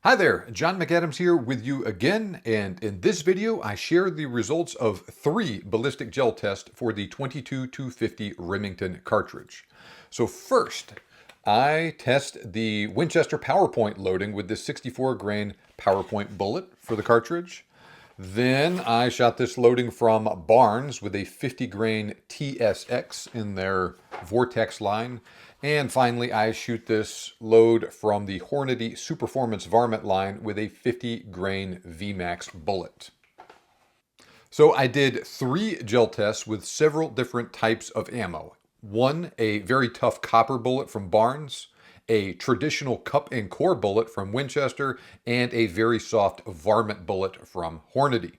Hi there, John McAdams here with you again, and in this video I share the results of 3 ballistic gel tests for the 22-250 Remington cartridge. So first, I test the Winchester Power Point loading with this 64 grain Power Point bullet for the cartridge. Then I shot this loading from Barnes with a 50 grain TSX in their VOR-TX line. And finally, I shoot this load from the Hornady Superformance Varmint line with a 50 grain VMAX bullet. So I did 3 gel tests with several different types of ammo. One, a very tough copper bullet from Barnes, a traditional cup and core bullet from Winchester, and a very soft varmint bullet from Hornady.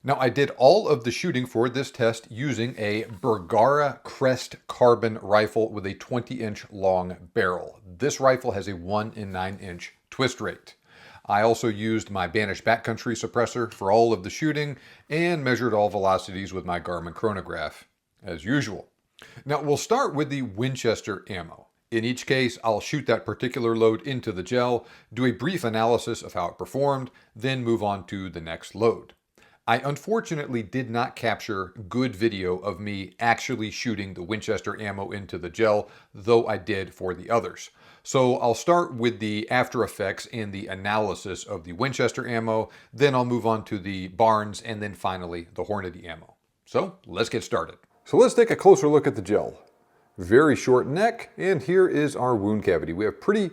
Now, I did all of the shooting for this test using a Bergara Crest carbon rifle with a 20-inch long barrel. This rifle has a 1 in 9-inch twist rate. I also used my Banished Backcountry suppressor for all of the shooting and measured all velocities with my Garmin chronograph, as usual. Now, we'll start with the Winchester ammo. In each case, I'll shoot that particular load into the gel, do a brief analysis of how it performed, then move on to the next load. I unfortunately did not capture good video of me actually shooting the Winchester ammo into the gel, though I did for the others. So I'll start with the after effects and the analysis of the Winchester ammo, then I'll move on to the Barnes, and then finally the Hornady ammo. So let's get started. So let's take a closer look at the gel. Very short neck, and here is our wound cavity. We have pretty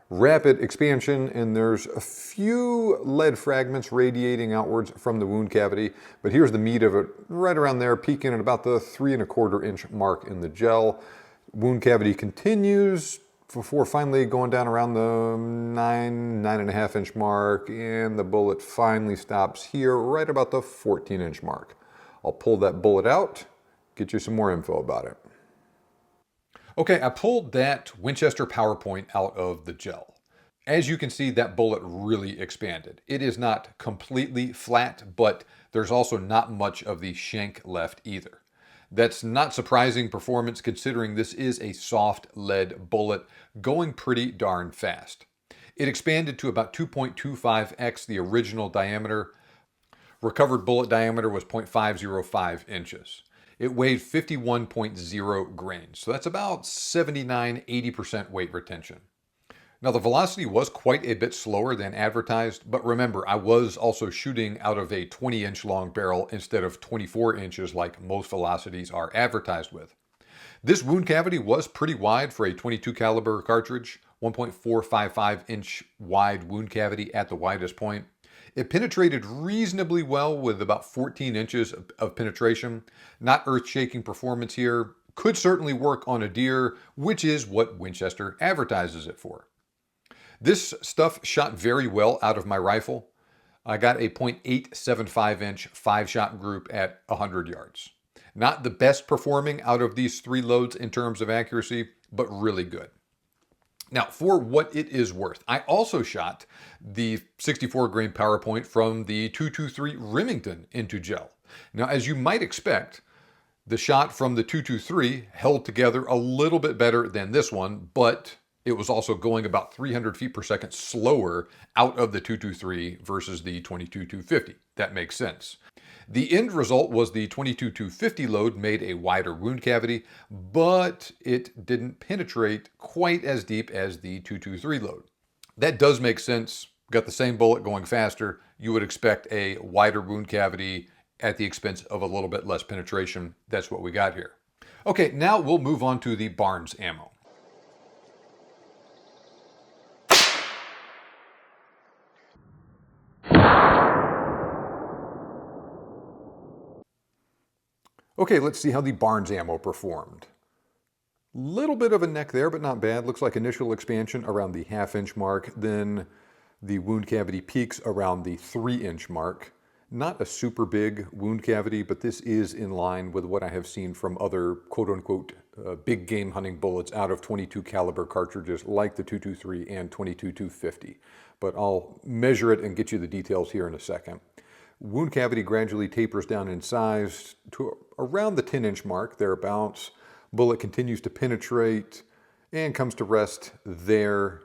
rapid expansion, and there's a few lead fragments radiating outwards from the wound cavity, but here's the meat of it right around there, peaking at about the 3¼ inch mark in the gel. Wound cavity continues before finally going down around the 9.5 inch mark, and the bullet finally stops here right about the 14-inch mark. I'll pull that bullet out, get you some more info about it. Okay, I pulled that Winchester Power Point out of the gel. As you can see, that bullet really expanded. It is not completely flat, but there's also not much of the shank left either. That's not surprising performance considering this is a soft lead bullet going pretty darn fast. It expanded to about 2.25x the original diameter. Recovered bullet diameter was 0.505 inches. It weighed 51.0 grains, so that's about 79–80% weight retention. Now, the velocity was quite a bit slower than advertised, but remember, I was also shooting out of a 20-inch long barrel instead of 24 inches like most velocities are advertised with. This wound cavity was pretty wide for a 22 caliber cartridge, 1.455-inch wide wound cavity at the widest point. It penetrated reasonably well with about 14 inches of penetration. Not earth-shaking performance here. Could certainly work on a deer, which is what Winchester advertises it for. This stuff shot very well out of my rifle. I got a .875-inch 5-shot group at 100 yards. Not the best performing out of these 3 loads in terms of accuracy, but really good. Now, for what it is worth, I also shot the 64 grain Power Point from the 223 Remington into gel. Now, as you might expect, the shot from the 223 held together a little bit better than this one, but it was also going about 300 feet per second slower out of the 223 versus the 22-250. That makes sense. The end result was the 22-250 load made a wider wound cavity, but it didn't penetrate quite as deep as the 223 load. That does make sense. Got the same bullet going faster. You would expect a wider wound cavity at the expense of a little bit less penetration. That's what we got here. Okay, now we'll move on to the Barnes ammo. Okay, let's see how the Barnes ammo performed. Little bit of a neck there, but not bad. Looks like initial expansion around the 1/2 inch mark. Then the wound cavity peaks around the 3-inch mark. Not a super big wound cavity, but this is in line with what I have seen from other quote-unquote big game hunting bullets out of 22 caliber cartridges like the 223 and 22-250. But I'll measure it and get you the details here in a second. Wound cavity gradually tapers down in size to around the 10-inch mark, thereabouts. Bullet continues to penetrate and comes to rest there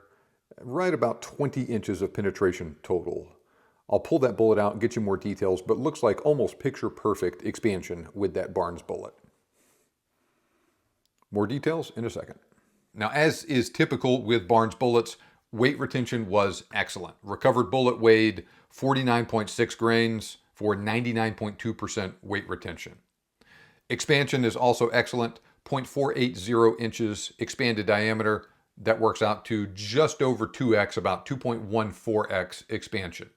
right about 20 inches of penetration total. I'll pull that bullet out and get you more details, but looks like almost picture perfect expansion with that Barnes bullet. More details in a second. Now, as is typical with Barnes bullets, weight retention was excellent. Recovered bullet weighed 49.6 grains for 99.2% weight retention. Expansion is also excellent, 0.480 inches expanded diameter. That works out to just over 2x, about 2.14x expansion.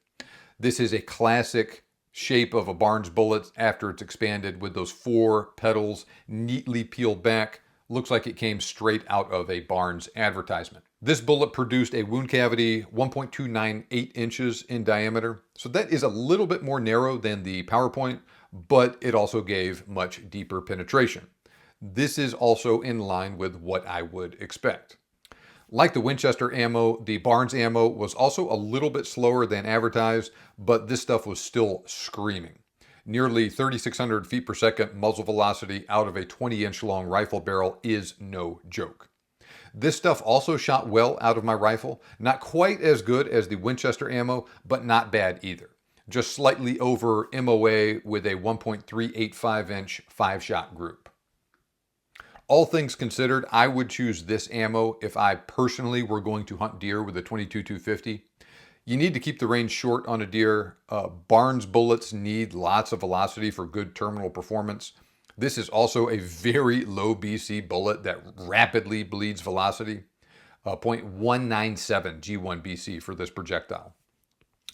This is a classic shape of a Barnes bullet after it's expanded with those 4 petals neatly peeled back. Looks like it came straight out of a Barnes advertisement. This bullet produced a wound cavity 1.298 inches in diameter. So that is a little bit more narrow than the Power Point, but it also gave much deeper penetration. This is also in line with what I would expect. Like the Winchester ammo, the Barnes ammo was also a little bit slower than advertised, but this stuff was still screaming. Nearly 3,600 feet per second muzzle velocity out of a 20-inch long rifle barrel is no joke. This stuff also shot well out of my rifle. Not quite as good as the Winchester ammo, but not bad either. Just slightly over MOA with a 1.385-inch 5-shot group. All things considered, I would choose this ammo if I personally were going to hunt deer with a 22-250. You need to keep the range short on a deer. Barnes bullets need lots of velocity for good terminal performance. This is also a very low BC bullet that rapidly bleeds velocity. 0.197 G1 BC for this projectile.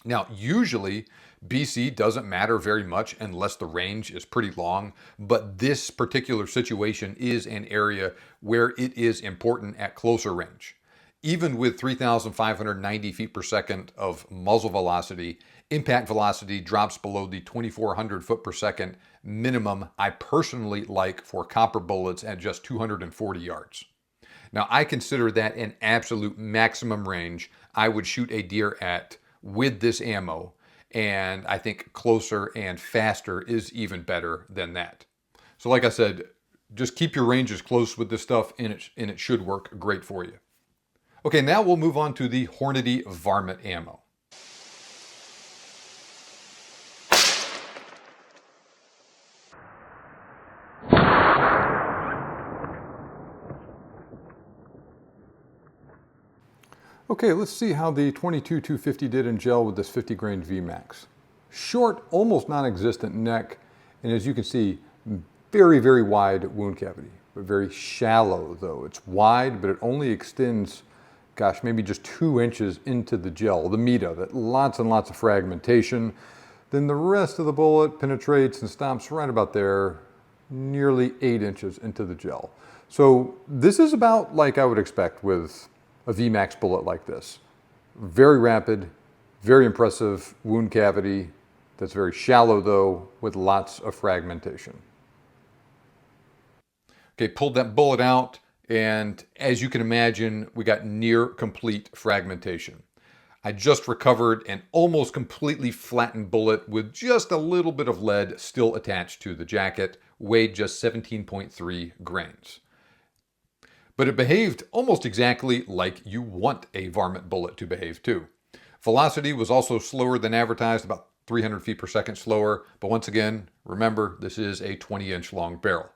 Now, usually BC doesn't matter very much unless the range is pretty long, but this particular situation is an area where it is important at closer range. Even with 3,590 feet per second of muzzle velocity, impact velocity drops below the 2,400 foot per second minimum I personally like for copper bullets at just 240 yards. Now, I consider that an absolute maximum range I would shoot a deer at with this ammo, and I think closer and faster is even better than that. So like I said, just keep your ranges close with this stuff and it should work great for you. Okay, now we'll move on to the Hornady Varmint ammo. Okay, let's see how the 22-250 did in gel with this 50 grain VMAX. Short, almost non-existent neck, and as you can see, very, very wide wound cavity, but very shallow though. It's wide, but it only extends, gosh, maybe just 2 inches into the gel, the meat of it. Lots and lots of fragmentation. Then the rest of the bullet penetrates and stops right about there, nearly 8 inches into the gel. So this is about like I would expect with a VMAX bullet like this. Very rapid, very impressive wound cavity that's very shallow though, with lots of fragmentation. Okay, pulled that bullet out, and as you can imagine, we got near complete fragmentation. I just recovered an almost completely flattened bullet with just a little bit of lead still attached to the jacket, weighed just 17.3 grains. But it behaved almost exactly like you want a varmint bullet to behave too. Velocity was also slower than advertised, about 300 feet per second slower. But once again, remember, this is a 20-inch long barrel.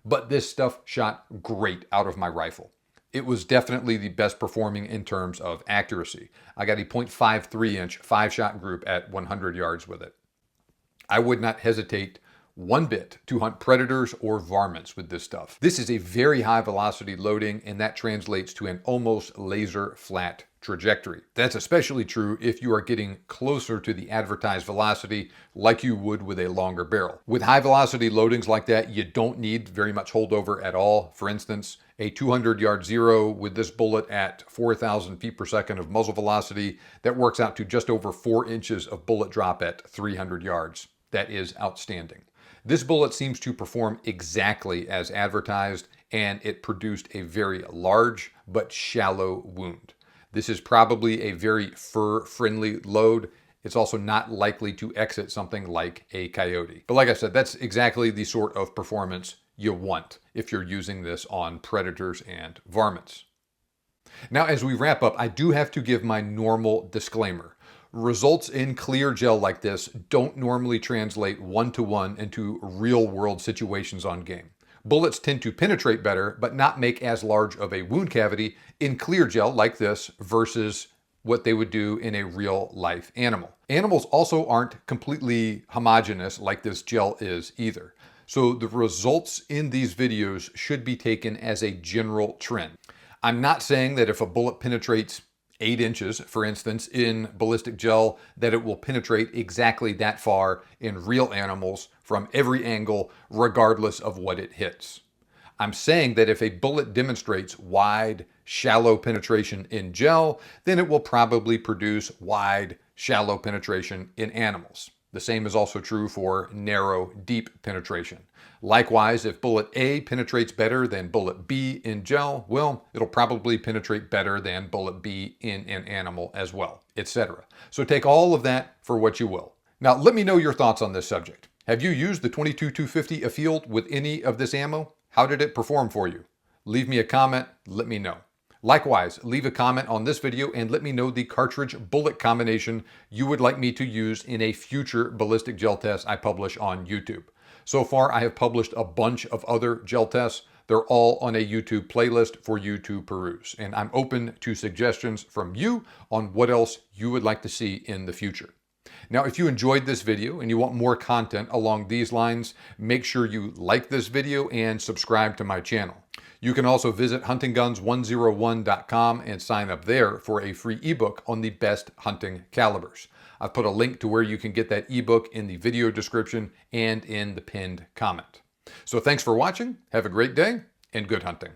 But this stuff shot great out of my rifle. It was definitely the best performing in terms of accuracy. I got a 0.53-inch 5-shot group at 100 yards with it. I would not hesitate one bit to hunt predators or varmints with this stuff. This is a very high velocity loading, and that translates to an almost laser flat trajectory. That's especially true if you are getting closer to the advertised velocity like you would with a longer barrel. With high velocity loadings like that, you don't need very much holdover at all. For instance, a 200-yard zero with this bullet at 4,000 feet per second of muzzle velocity, that works out to just over 4 inches of bullet drop at 300 yards. That is outstanding. This bullet seems to perform exactly as advertised, and it produced a very large but shallow wound. This is probably a very fur-friendly load. It's also not likely to exit something like a coyote. But like I said, that's exactly the sort of performance you want if you're using this on predators and varmints. Now, as we wrap up, I do have to give my normal disclaimer. Results in clear gel like this don't normally translate one-to-one into real-world situations on game. Bullets tend to penetrate better, but not make as large of a wound cavity in clear gel like this versus what they would do in a real-life animal. Animals also aren't completely homogeneous like this gel is either. So the results in these videos should be taken as a general trend. I'm not saying that if a bullet penetrates 8 inches, for instance, in ballistic gel, that it will penetrate exactly that far in real animals from every angle, regardless of what it hits. I'm saying that if a bullet demonstrates wide, shallow penetration in gel, then it will probably produce wide, shallow penetration in animals. The same is also true for narrow, deep penetration. Likewise, if bullet A penetrates better than bullet B in gel, well, it'll probably penetrate better than bullet B in an animal as well, etc. So take all of that for what you will. Now, let me know your thoughts on this subject. Have you used the 22-250 afield with any of this ammo? How did it perform for you? Leave me a comment, let me know. Likewise, leave a comment on this video and let me know the cartridge bullet combination you would like me to use in a future ballistic gel test I publish on YouTube. So far, I have published a bunch of other gel tests. They're all on a YouTube playlist for you to peruse, and I'm open to suggestions from you on what else you would like to see in the future. Now, if you enjoyed this video and you want more content along these lines, make sure you like this video and subscribe to my channel. You can also visit huntingguns101.com and sign up there for a free ebook on the best hunting calibers. I've put a link to where you can get that ebook in the video description and in the pinned comment. So thanks for watching, have a great day, and good hunting.